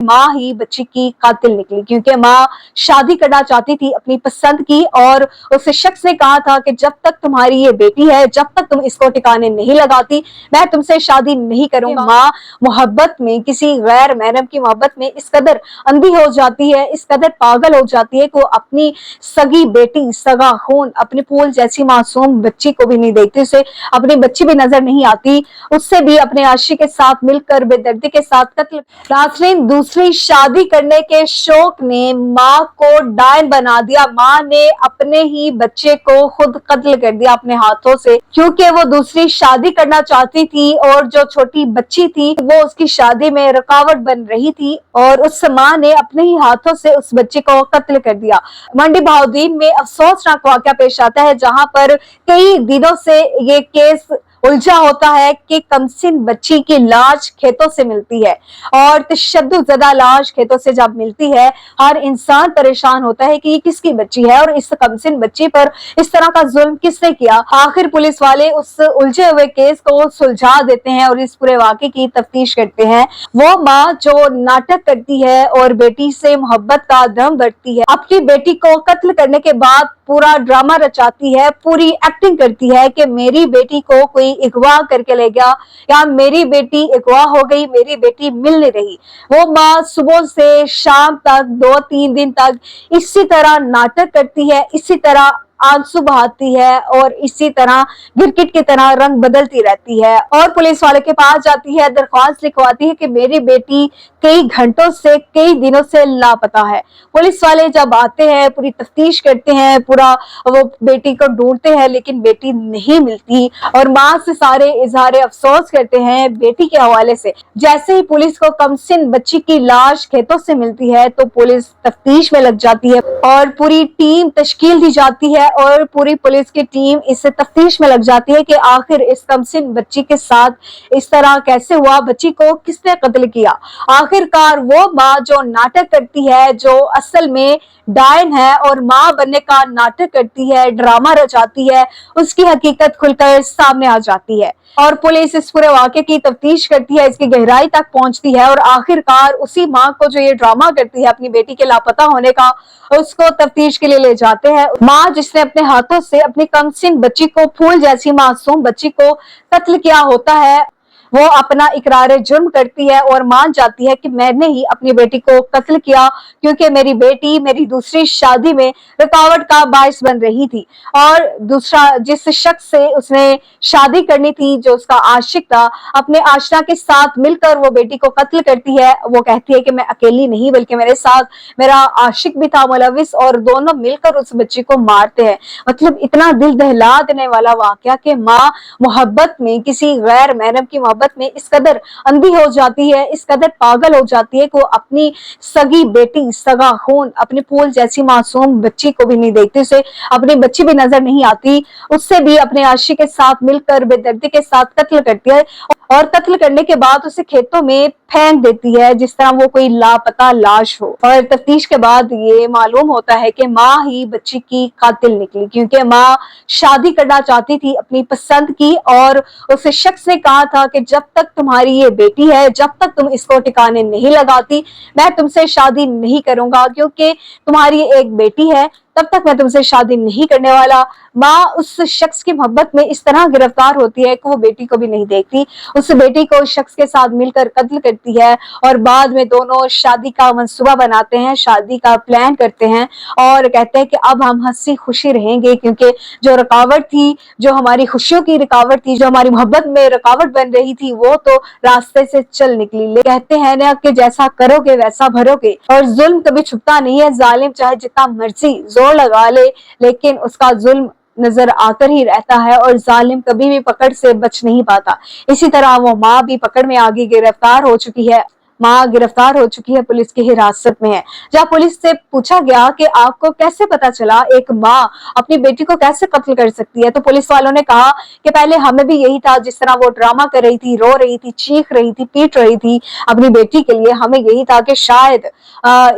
माँ ही बच्ची की कातिल निकली, क्योंकि माँ शादी करना चाहती थी अपनी पसंद की, और उस शख्स ने कहा था कि जब तक तुम्हारी ये बेटी है, जब तक तुम इसको ठिकाने नहीं लगाती, मैं तुमसे शादी नहीं करूंगा। माँ मोहब्बत में, किसी गैर महरम की मोहब्बत में इस कदर अंधी हो जाती है, इस कदर पागल हो जाती है कि वो अपनी सगी बेटी, सगा खून, अपनी फूल जैसी मासूम बच्ची को भी नहीं देखती, उसे अपनी बच्ची भी नजर नहीं आती, उससे भी अपने आशिक के साथ मिलकर बेदर्दी के साथ कत्ल। नाज़रीन, दूसरी शादी करने के शौक ने माँ को डायन बना दिया। माँ ने अपने ही बच्चे को खुद कत्ल कर दिया अपने हाथों से, क्योंकि वो दूसरी शादी करना चाहती थी और जो छोटी बच्ची थी वो उसकी शादी में रुकावट बन रही थी, और उस माँ ने अपने ही हाथों से उस बच्चे को कत्ल कर दिया। मंडी बहाउद्दीन में अफसोसनाक वाकया पेश आता है, जहां पर कई दिनों से ये केस उलझा होता है कि कमसिन बच्ची की लाश खेतों से मिलती है, और तशद्दुद लाश खेतों से जब मिलती है, हर इंसान परेशान होता है कि ये किसकी बच्ची है और इस कमसिन बच्ची पर इस तरह का जुल्म किसने किया। आखिर पुलिस वाले उस उलझे हुए केस को सुलझा देते हैं और इस पूरे वाकये की तफ्तीश करते हैं। वो माँ जो नाटक करती है और बेटी से मोहब्बत का दम बढ़ती है, अपनी बेटी को कत्ल करने के बाद पूरा ड्रामा रचाती है, पूरी एक्टिंग करती है कि मेरी बेटी को कोई अगवा करके ले गया, या मेरी बेटी अगवा हो गई, मेरी बेटी मिल नहीं रही। वो माँ सुबह से शाम तक 2-3 दिन तक इसी तरह नाटक करती है, इसी तरह आंसू बहाती है और इसी तरह गिरगिट की तरह रंग बदलती रहती है, और पुलिस वाले के पास जाती है, दरख्वास्त लिखवाती है कि मेरी बेटी कई घंटों से, कई दिनों से लापता है। पुलिस वाले जब आते हैं, पूरी तफ्तीश करते हैं, पूरा वो बेटी को ढूंढते हैं, लेकिन बेटी नहीं मिलती, और माँ से सारे इजहार अफसोस करते हैं बेटी के हवाले से। जैसे ही पुलिस को कमसिन बच्ची की लाश खेतों से मिलती है तो पुलिस तफ्तीश में लग जाती है और पूरी टीम तश्कील दी जाती है, और पूरी पुलिस की टीम इस तफ्तीश में लग जाती है कि आखिर इस कमसिन बच्ची के साथ इस तरह कैसे हुआ, बच्ची को किसने कत्ल किया। आखिरकार वो माँ जो नाटक करती है, जो असल में डायन है और माँ बनने का नाटक करती है, ड्रामा रचाती है, उसकी हकीकत खुलकर सामने आ जाती है, और पुलिस इस पूरे वाक़े की तफ्तीश करती है, इसकी गहराई तक पहुंचती है, और आखिरकार उसी माँ को जो ये ड्रामा करती है अपनी बेटी के लापता होने का, उसको तफ्तीश के लिए ले जाते हैं। माँ जिसने अपने हाथों से अपनी कमसिन बच्ची को, फूल जैसी मासूम बच्ची को कत्ल किया होता है, वो अपना इकरार जुर्म करती है और मान जाती है कि मैंने ही अपनी बेटी को कत्ल किया, क्योंकि मेरी बेटी मेरी दूसरी शादी में रुकावट का बाइस बन रही थी, और दूसरा जिस शख्स से उसने शादी करनी थी, जो उसका आशिक था, अपने आशना के साथ मिलकर वो बेटी को कत्ल करती है। वो कहती है कि मैं अकेली नहीं बल्कि मेरे साथ मेरा आशिक भी था मुलविस, और दोनों मिलकर उस बच्ची को मारते हैं। मतलब इतना दिल दहला देने वाला वाकया कि माँ मोहब्बत में, किसी गैर महरम की मोहब्बत में इस कदर अंधी हो जाती है, इस कदर पागल हो जाती है कि वो अपनी सगी बेटी, सगा खून, अपनी फूल जैसी मासूम बच्ची को भी नहीं देखती, उसे अपनी बच्ची भी नजर नहीं आती, उससे भी अपने आशिक के साथ मिलकर बेदर्दी के साथ कत्ल करती है, और कत्ल करने के बाद उसे खेतों में फेंक देती है जिस तरह वो कोई लापता लाश हो। और तफ्तीश के बाद ये मालूम होता है कि माँ ही बच्ची की कातिल निकली, क्योंकि माँ शादी करना चाहती थी अपनी पसंद की, और उस शख्स ने कहा था कि जब तक तुम्हारी ये बेटी है, जब तक तुम इसको ठिकाने नहीं लगाती, मैं तुमसे शादी नहीं करूंगा, क्योंकि तुम्हारी एक बेटी है, तब तक मैं तुमसे शादी नहीं करने वाला। माँ उस शख्स की मोहब्बत में इस तरह गिरफ्तार होती है कि वो बेटी को भी नहीं देखती, उस बेटी को उस शख्स के साथ मिलकर कत्ल करती है, और बाद में दोनों शादी का मंसूबा बनाते हैं, शादी का प्लान करते हैं, और कहते हैं कि अब हम हंसी खुशी रहेंगे, क्योंकि जो रुकावट थी, जो हमारी खुशियों की रुकावट थी, जो हमारी मोहब्बत में रुकावट बन रही थी, वो तो रास्ते से चल निकली। कहते हैं ना कि जैसा करोगे वैसा भरोगे, और जुल्म कभी छुपता नहीं है। जालिम चाहे जितना मर्जी जोर लगा ले, लेकिन उसका जुल्म नजर आकर ही रहता है, और जालिम कभी भी पकड़ से बच नहीं पाता। इसी तरह वो माँ भी पकड़ में आगे गिरफ्तार हो चुकी है। माँ गिरफ्तार हो चुकी है, पुलिस की हिरासत में है। जब पुलिस से पूछा गया कि आपको कैसे पता चला एक माँ अपनी बेटी को कैसे कत्ल कर सकती है, तो पुलिस वालों ने कहा कि पहले हमें भी यही था, जिस तरह वो ड्रामा कर रही थी, रो रही थी, चीख रही थी, पीट रही थी अपनी बेटी के लिए, हमें यही था कि शायद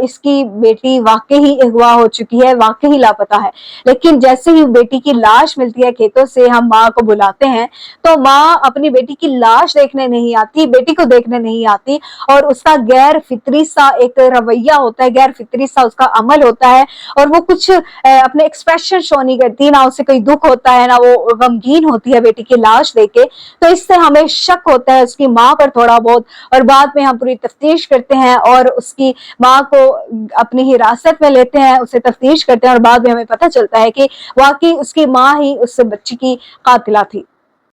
इसकी बेटी वाकई ही अगवा हो चुकी है, वाकई ही लापता है। लेकिन जैसे ही बेटी की लाश मिलती है खेतों से, हम माँ को बुलाते हैं, तो माँ अपनी बेटी की लाश देखने नहीं आती, बेटी को देखने नहीं आती, और اس کا غیر فطری سا ایک رویہ ہوتا ہے, غیر فطری سا اس کا عمل ہوتا ہے, اور وہ کچھ اپنے ایکسپریشن شو نہیں کرتی, نہ اسے کوئی دکھ ہوتا ہے, نہ وہ غمگین ہوتی ہے بیٹی کی لاش دیکھ کے. تو اس سے ہمیں شک ہوتا ہے اس کی ماں پر تھوڑا بہت, اور بعد میں ہم پوری تفتیش کرتے ہیں اور اس کی ماں کو اپنی حراست میں لیتے ہیں, اسے تفتیش کرتے ہیں, اور بعد میں ہمیں پتہ چلتا ہے کہ واقعی اس کی ماں ہی اس بچی کی قاتلہ تھی.